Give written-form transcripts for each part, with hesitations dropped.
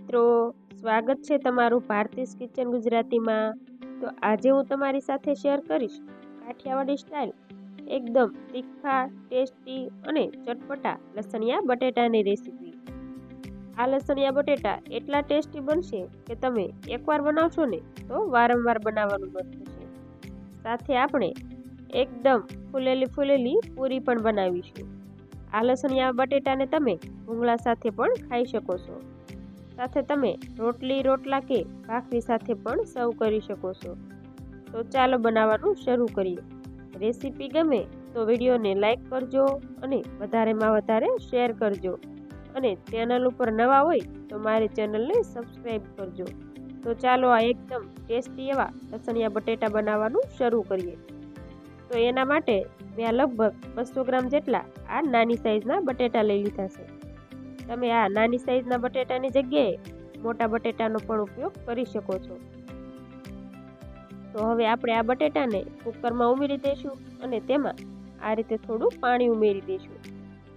મિત્રો, સ્વાગત છે તમારું ભારતીસ કિચન ગુજરાતીમાં। તો આજે હું તમારી સાથે શેર કરીશ કાઠિયાવાડી સ્ટાઇલ એકદમ તીખા, ટેસ્ટી અને ચટપટા લસણિયા બટેટાની રેસીપી। આ લસણિયા બટેટા એટલા ટેસ્ટી બનશે કે તમે એકવાર બનાવશો ને તો વારંવાર બનાવવાનું મન થશે। સાથે આપણે એકદમ ફૂલેલી પૂરી પણ બનાવીશું। આ લસણિયા બટેટાને તમે ભૂંગળા સાથે પણ ખાઈ શકો છો। સાથે તમે રોટલી, રોટલા કે ભાખરી સાથે પણ સર્વ કરી શકો છો। તો ચાલો બનાવવાનું શરૂ કરીએ। રેસીપી ગમે તો વિડીયોને લાઈક કરજો અને વધારેમાં વધારે શેર કરજો અને ચેનલ ઉપર નવા હોય તો મારી ચેનલને સબસ્ક્રાઈબ કરજો। તો ચાલો આ એકદમ ટેસ્ટી એવા લસણિયા બટેટા બનાવવાનું શરૂ કરીએ। તો એના માટે મેં લગભગ 200 ગ્રામ જેટલા આ નાની સાઈઝના બટેટા લઈ લીધા છે। તમે આ નાની સાઈઝના બટેટાની જગ્યાએ મોટા બટેટાનો પણ ઉપયોગ કરી શકો છો। તો હવે આપણે આ બટેટાને કુકરમાં ઉમેરી દઈશું અને તેમાં આ રીતે થોડું પાણી ઉમેરી દઈશું।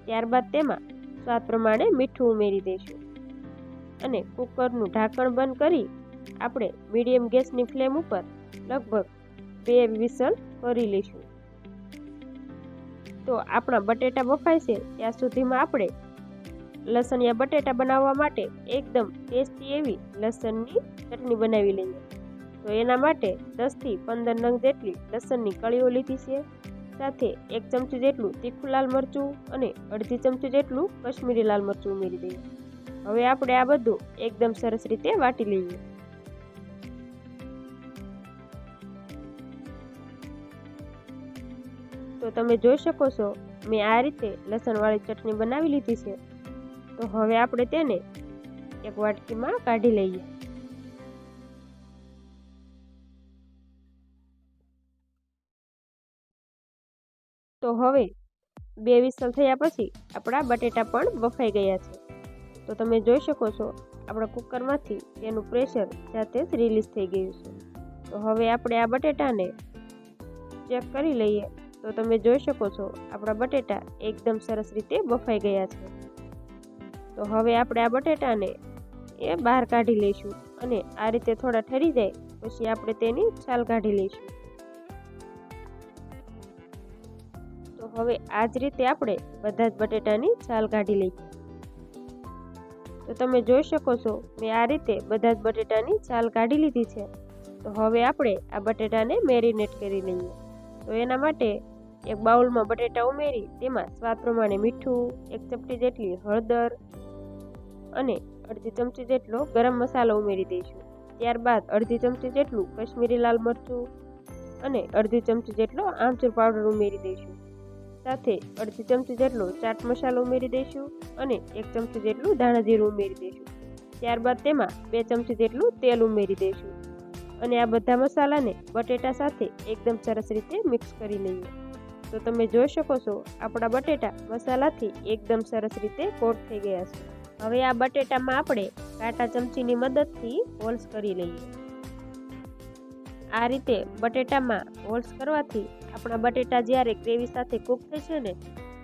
ત્યારબાદ તેમાં સ્વાદ પ્રમાણે મીઠું ઉમેરી દઈશું અને કુકરનું ઢાંકણ બંધ કરી આપણે મીડિયમ ગેસની ફ્લેમ ઉપર લગભગ 2 વિસલ કરી લઈશું। તો આપણા બટેટા બફાય છે ત્યાં સુધીમાં આપણે લસણિયા બટેટા બનાવવા માટે એકદમ ટેસ્ટી એવી લસણની ચટણી બનાવી લઈએ। તો એના માટે 10 થી 15 નંગ જેટલી લસણની કળીઓ લીધી છે। સાથે 1 ચમચી જેટલું તીખું લાલ મરચું અને અડધી ચમચી જેટલું કશ્મીરી લાલ મરચું ઉમેરી દઈએ। હવે આપણે આ બધું એકદમ સરસ રીતે વાટી લઈએ। તો તમે જોઈ શકો છો મેં આ રીતે લસણવાળી ચટણી બનાવી લીધી છે। તો હવે આપણે તેને એક વાટકીમાં કાઢી લઈએ। તો હવે 2 વિસલ થયા પછી આપણા બટેટા પણ બફાઈ ગયા છે। તો તમે જોઈ શકો છો આપણા કુકરમાંથી તેનું પ્રેશર જાતે જ રિલીઝ થઈ ગયું છે। તો હવે આપણે આ બટેટાને ચેક કરી લઈએ। તો તમે જોઈ શકો છો આપણા બટેટા એકદમ સરસ રીતે બફાઈ ગયા છે। તો હવે આપણે આ બટેટાને બહાર કાઢી લઈશું અને આ રીતે થોડા ઠરી જાય પછી આપણે તેની છાલ કાઢી લઈશું। તો હવે આ જ રીતે આપણે બધા જ બટેટાની છાલ કાઢી લઈએ। તો તમે જોઈ શકો છો મેં આ રીતે બધા જ બટેટાની છાલ કાઢી લીધી છે। તો હવે આપણે આ બટેટાને મેરિનેટ કરી લઈએ। તો એના માટે એક બાઉલમાં બટેટા ઉમેરી તેમાં સ્વાદ પ્રમાણે મીઠું, 1 ચપટી જેટલી હળદર અને અડધી ચમચી જેટલો ગરમ મસાલો ઉમેરી દઈશું। ત્યારબાદ અડધી ચમચી જેટલું કશ્મીરી લાલ મરચું અને અડધી ચમચી જેટલો આમચૂર પાવડર ઉમેરી દઈશું। સાથે અડધી ચમચી જેટલો ચાટ મસાલો ઉમેરી દઈશું અને 1 ચમચી જેટલું ધાણા જીરું ઉમેરી દઈશું। ત્યારબાદ તેમાં 2 ચમચી જેટલું તેલ ઉમેરી દઈશું અને આ બધા મસાલાને બટેટા સાથે એકદમ સરસ રીતે મિક્સ કરી લઈએ। તો તમે જોઈ શકો છો આપણા બટેટા મસાલાથી એકદમ સરસ રીતે કોટ થઈ ગયા છે। હવે આ બટેટામાં આપણે કાંટા ચમચીની મદદથી હોલ્સ કરી લઈએ। આ રીતે બટેટામાં હોલ્સ કરવાથી આપણા બટેટા જ્યારે ગ્રેવી સાથે કૂક થશે ને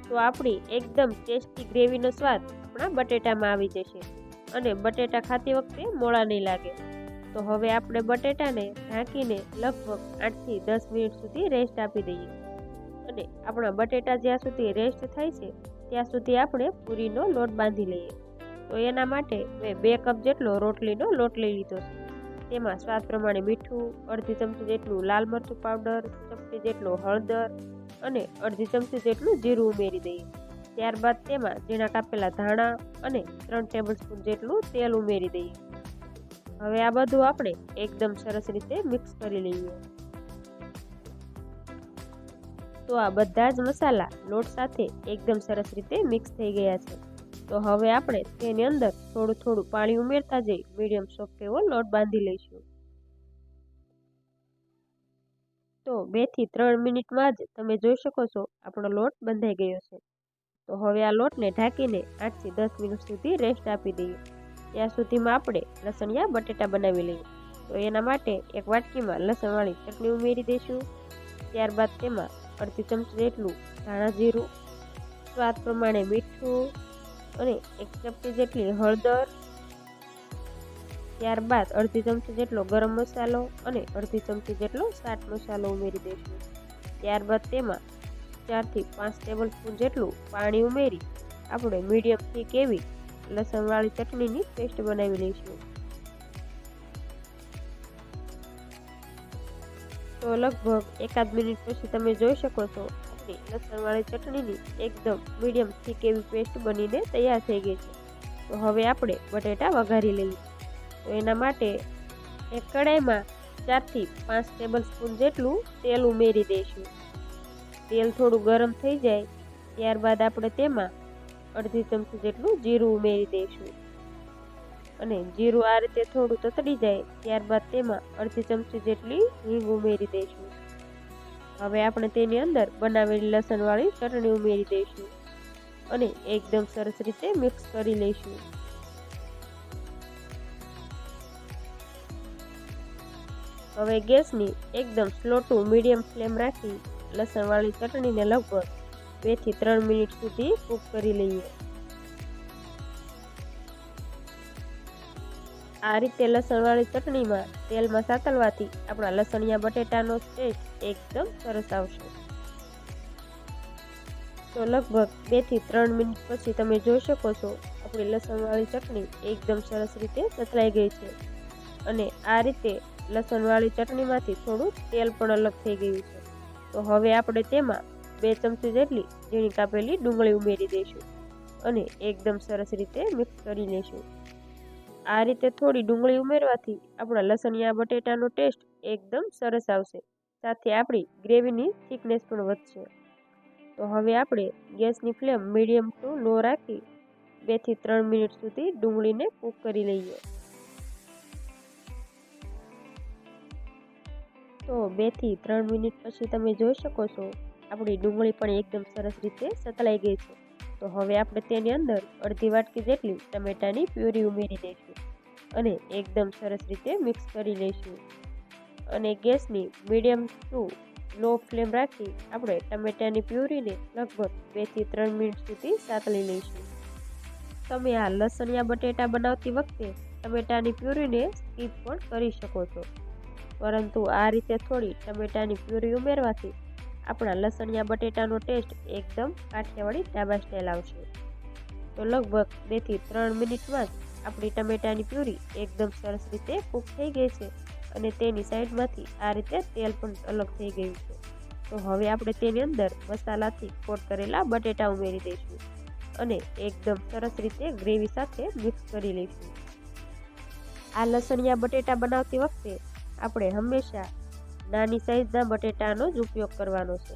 તો આપણી એકદમ ટેસ્ટી ગ્રેવીનો સ્વાદ આપણા બટેટામાં આવી જશે અને બટેટા ખાતી વખતે મોળા નહીં લાગે। તો હવે આપણે બટેટાને ઢાંકીને લગભગ 8 થી 10 મિનિટ સુધી રેસ્ટ આપી દઈએ અને આપણા બટેટા જ્યાં સુધી રેસ્ટ થાય છે ત્યાં સુધી આપણે પૂરીનો લોટ બાંધી લઈએ। તો એના માટે મેં 2 કપ જેટલો રોટલીનો લોટ લઈ લીધો છે। તેમાં સ્વાદ પ્રમાણે મીઠું, અડધી ચમચી જેટલું લાલ મરચું પાવડર, ચપટી જેટલો હળદર અને અડધી ચમચી જેટલું જીરું ઉમેરી દઈએ। ત્યારબાદ તેમાં ઝીણા કાપેલા ધાણા અને 3 ટેબલસ્પૂન જેટલું તેલ ઉમેરી દઈએ। હવે આ બધું આપણે એકદમ સરસ રીતે મિક્સ કરી લઈએ। તો આ બધા જ મસાલા લોટ સાથે એકદમ સરસ રીતે મિક્સ થઈ ગયા છે। તો હવે આપણે તેની અંદર થોડું પાણી ઉમેરતા જઈ મીડિયમ સોફ્ટ એવો લોટ બાંધી લઈશું। તો 2 થી 3 મિનિટમાં જ તમે જોઈ શકો છો આપણો લોટ બંધાઈ ગયો છે। તો હવે આ લોટને ઢાંકીને 8 થી 10 મિનિટ સુધી રેસ્ટ આપી દઈએ। ત્યાં સુધીમાં આપણે લસણિયા બટેટા બનાવી લઈએ। તો એના માટે એક વાટકીમાં લસણવાળી ચટણી ઉમેરી દઈશું। ત્યારબાદ તેમાં અડધી ચમચી જેટલું ધાણા જીરું, સ્વાદ પ્રમાણે મીઠું અને 1 ચપટી જેટલી હળદર ત્યારબાદ અડધી ચમચી જેટલો ગરમ મસાલો અને અડધી ચમચી જેટલો ચાટ મસાલો ઉમેરી દઈશું. ત્યારબાદ તેમાં 4 થી 5 ટેબલસ્પૂન જેટલું પાણી ઉમેરી આપણે મીડિયમ થીક એવી લસણવાળી ચટણીની પેસ્ટ બનાવી લઈશું. તો લગભગ 1 મિનિટ પછી તમે જોઈ શકો છો આપણી લસણવાળી ચટણીની એકદમ મીડિયમ થીક એવી પેસ્ટ બનીને તૈયાર થઈ ગઈ છે. તો હવે આપણે બટેટા વઘારી લઈએ. તો એના માટે એક કડાઈમાં 4 થી 5 ટેબલસ્પૂન જેટલું તેલ ઉમેરી દઈશું. તેલ થોડું ગરમ થઈ જાય ત્યારબાદ આપણે તેમાં અડધી ચમચી જેટલું જીરું ઉમેરી દઈશું. અને જીરું આ રીતે થોડું તતડી જાય ત્યારબાદ તેમાં અડધી ચમચી જેટલી હિંગ ઉમેરી દઈશું. હવે આપણે તેની અંદર બનાવેલી લસણવાળી ચટણી ઉમેરી દઈશું અને એકદમ સરસ રીતે મિક્સ કરી લઈશું. હવે ગેસની એકદમ સ્લો ટુ મીડિયમ ફ્લેમ રાખી લસણવાળી ચટણીને લગભગ 2 થી 3 મિનિટ સુધી કૂક કરી લઈએ. આ રીતે લસણવાળી ચટણીમાં તેલમાં સાતળવાથી આપણા લસણિયા બટેટાનો ટેસ્ટ એકદમ સરસ આવશે. તો લગભગ 2 થી 3 મિનિટ પછી તમે જોઈ શકો છો આપણી લસણવાળી ચટણી એકદમ સરસ રીતે સતળાઈ ગઈ છે અને આ રીતે લસણવાળી ચટણીમાંથી થોડું તેલ પણ અલગ થઈ ગયું છે. તો હવે આપણે તેમાં 2 ચમચી જેટલી ઝીણી કાપેલી ડુંગળી ઉમેરી દઈશું અને એકદમ સરસ રીતે મિક્સ કરી લઈશું. આ રીતે થોડી ડુંગળી ઉમેરવાથી આપણા લસણિયા બટેટાનો ટેસ્ટ એકદમ સરસ આવશે. સાથે આપણી ગ્રેવીની થિકનેસ પણ વધશે. તો હવે આપણે ગેસની ફ્લેમ મીડિયમ ટુ લો રાખી 2 થી 3 મિનિટ સુધી ડુંગળીને કૂક કરી લઈએ. તો 2 થી 3 મિનિટ પછી તમે જોઈ શકો છો આપણી ડુંગળી પણ એકદમ સરસ રીતે સતળાઈ ગઈ છે. તો હવે આપણે તેની અંદર અડધી વાટકી જેટલી ટમેટાની પ્યુરી ઉમેરી દઈશું અને એકદમ સરસ રીતે મિક્સ કરી લઈશું. અને ગેસની મીડિયમ ટુ લો ફ્લેમ રાખી આપણે ટમેટાની પ્યુરીને લગભગ 2 થી 3 મિનિટ સુધી સાતળી લઈશું. તમે આ લસણિયા બટેટા બનાવતી વખતે ટમેટાની પ્યુરીને સ્કીપ પણ કરી શકો છો, પરંતુ આ રીતે થોડી ટમેટાની પ્યુરી ઉમેરવાથી આપણા લસણિયા બટેટાનો ટેસ્ટ એકદમ કાઠિયાવાડી ઢાબા સ્ટાઇલ આવશે. તો લગભગ 2 થી 3 મિનિટમાં જ આપણી ટમેટાની પ્યુરી એકદમ સરસ રીતે કૂક થઈ ગઈ છે અને તેની સાઈડમાંથી આ રીતે તેલ પણ અલગ થઈ ગયું છે. તો હવે આપણે તેની અંદર મસાલાથી કોટ કરેલા બટેટા ઉમેરી દઈશું અને એકદમ સરસ રીતે ગ્રેવી સાથે મિક્સ કરી લઈશું. આ લસણિયા બટેટા બનાવતી વખતે આપણે હંમેશા નાની સાઈઝના બટેટાનો જ ઉપયોગ કરવાનો છે.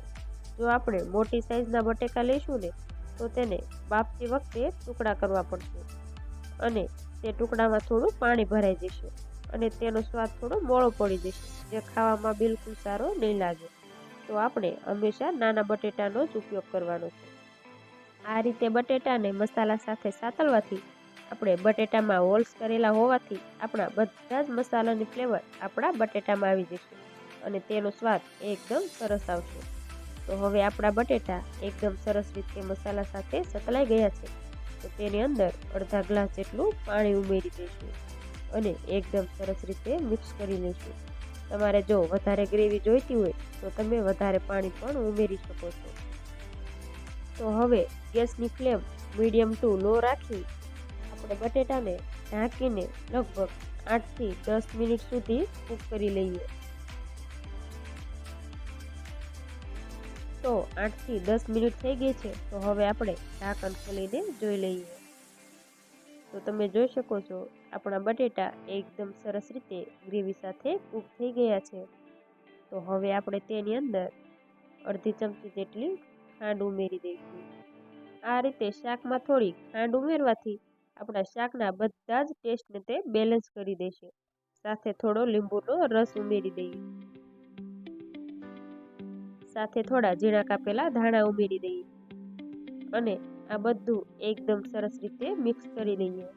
જો આપણે મોટી સાઈઝના બટેકા લઈશું ને તો તેને બાફતી વખતે ટુકડા કરવા પડશે અને તે ટુકડામાં થોડું પાણી ભરાઈ જશે અને તેનો સ્વાદ થોડો મોળો પડી જશે, જે ખાવામાં બિલકુલ સારો નહીં લાગે. તો આપણે હંમેશા નાના બટેટાનો જ ઉપયોગ કરવાનો છે. આ રીતે બટેટાને મસાલા સાથે સાતળવાથી આપણે બટેટામાં હોલ્સ કરેલા હોવાથી આપણા બધા જ મસાલાની ફ્લેવર આપણા બટેટામાં આવી જશે અને તેનો સ્વાદ એકદમ સરસ આવશે. તો હવે આપણા બટેટા એકદમ સરસ રીતે મસાલા સાથે સતળાઈ ગયા છે. તો તેની અંદર અડધા ગ્લાસ જેટલું પાણી ઉમેરી દઈશું અને એકદમ સરસ રીતે મિક્સ કરી લઈશું. તમારે જો વધારે ગ્રેવી જોઈતી હોય તો તમે વધારે પાણી પણ ઉમેરી શકો છો. તો હવે ગેસની ફ્લેમ મીડિયમ ટુ લો રાખી આપણે બટેટાને ઢાંકીને લગભગ 8 થી 10 મિનિટ સુધી કૂક કરી લઈએ. તો 8 થી 10 મિનિટ થઈ ગઈ છે. તો હવે આપણે ઢાંકણ ખોલીને જોઈ લઈએ. તો તમે જોઈ શકો છો આપણા બટેટા એકદમ સરસ રીતે ગ્રેવી સાથે કૂક થઈ ગયા છે. તો હવે આપણે તેની અંદર અડધી ચમચી જેટલી ખાંડ ઉમેરી દઈશું. આ રીતે શાકમાં થોડી ખાંડ ઉમેરવાથી આપણા શાકના બધા જ ટેસ્ટને તે બેલેન્સ કરી દેશે. સાથે થોડો લીંબુનો રસ ઉમેરી દઈએ. સાથે થોડા ઝીણા કાપેલા ધાણા ઉમેરી દઈએ અને આ બધું એકદમ સરસ રીતે મિક્સ કરી દઈએ.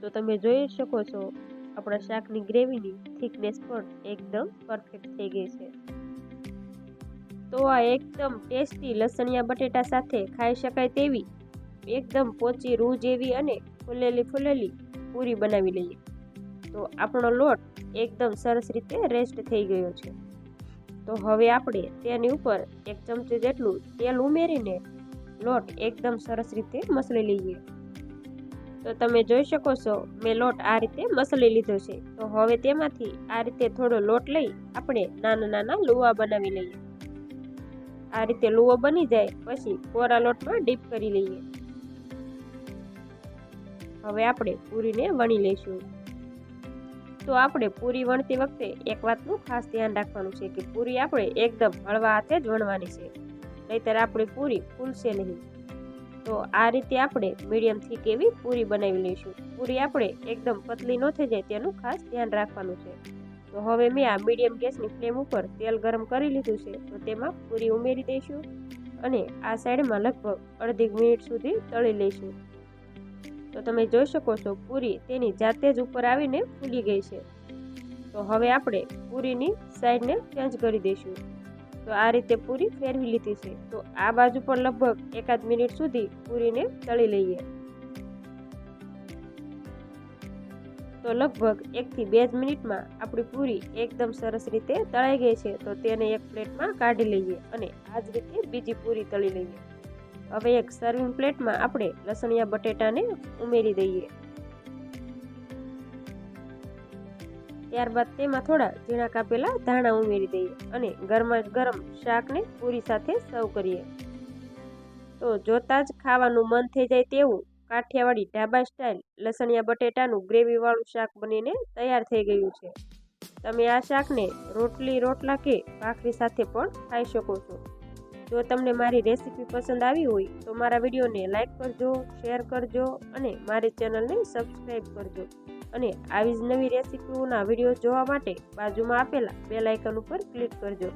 તો તમે જોઈ શકો છો આપણા શાકની ગ્રેવીની થિકનેસ પણ એકદમ પરફેક્ટ થઈ ગઈ છે. તો આ એકદમ ટેસ્ટી લસણિયા બટેટા સાથે ખાઈ શકાય તેવી એકદમ પોચી રૂ જેવી અને ફૂલેલી પૂરી બનાવી લઈએ. તો આપણો લોટ એકદમ સરસ રીતે રેસ્ટ થઈ ગયો છે. તો હવે આપણે તેની ઉપર 1 ચમચી જેટલું તેલ ઉમેરીને લોટ એકદમ સરસ રીતે મસળી લઈએ. તો તમે જોઈ શકો છો મેં લોટ આ રીતે મસળી લીધો છે. તો હવે તેમાંથી આ રીતે થોડો લોટ લઈ આપણે નાના નાના લુવા બનાવી લઈએ. આ રીતે લુવો બની જાય પછી કોરા લોટમાં ડીપ કરી લઈએ. હવે આપણે પૂરીને વણી લઈશું. તો આપણે પૂરી વણતી વખતે એક વાતનું ખાસ ધ્યાન રાખવાનું છે કે પૂરી આપણે એકદમ હળવા હાથે જ વણવાની છે, નહીંતર આપણી પૂરી ફૂલશે નહીં. તો આ રીતે આપણે મીડિયમ થીક એવી પૂરી બનાવી લઈશું. પૂરી આપણે એકદમ પતલી ન થઈ જાય તેનું ખાસ ધ્યાન રાખવાનું છે. તો હવે મેં આ મીડિયમ ગેસની ફ્લેમ ઉપર તેલ ગરમ કરી લીધું છે. તો તેમાં પૂરી ઉમેરી દઈશું અને આ સાઈડમાં લગભગ અડધી મિનિટ સુધી તળી લઈશું. તો તમે જોઈ શકો છો પૂરી તેની જાતે જ ઉપર આવીને ફૂલી ગઈ છે. તો હવે આપણે પૂરીની સાઈડને ચેન્જ કરી દઈશું. તો આ રીતે પૂરી ફેરવી લીધી છે. તો આ બાજુ પણ લગભગ 1 મિનિટ સુધી પૂરીને તળી લઈએ. તો લગભગ 1 થી 2 મિનિટમાં આપણી પૂરી એકદમ સરસ રીતે તળાઈ ગઈ છે. તો તેને એક પ્લેટમાં કાઢી લઈએ અને આ જ રીતે બીજી પૂરી તળી લઈએ. હવે એક સર્વિંગ પ્લેટમાં આપણે લસણિયા બટેટાને ઉમેરી દઈએ. ત્યારબાદ તેમાં થોડા ઝીણા કાપેલા ધાણા ઉમેરી દઈએ અને ગરમા ગરમ શાકને પૂરી સાથે સર્વ કરીએ. તો જોતાં જ ખાવાનું મન થઈ જાય તેવું કાઠિયાવાડી ઢાબા સ્ટાઇલ લસણિયા બટેટાનું ગ્રેવીવાળું શાક બનીને તૈયાર થઈ ગયું છે. તમે આ શાકને રોટલી, રોટલા કે ભાખરી સાથે પણ ખાઈ શકો છો. જો તમને મારી રેસીપી પસંદ આવી હોય તો મારા વિડીયોને લાઈક કરજો, શેર કરજો અને મારી ચેનલને સબસ્ક્રાઈબ કરજો. અને આવી જ નવી રેસીપીઓના વિડીયો જોવા માટે બાજુમાં આપેલા બેલ આઇકન ઉપર ક્લિક કરજો,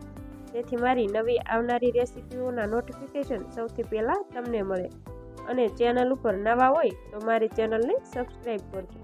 જેથી મારી નવી આવનારી રેસીપીઓના નોટિફિકેશન સૌથી પહેલાં તમને મળે. અને ચેનલ ઉપર નવા હોય તો મારી ચેનલને સબસ્ક્રાઈબ કરજો.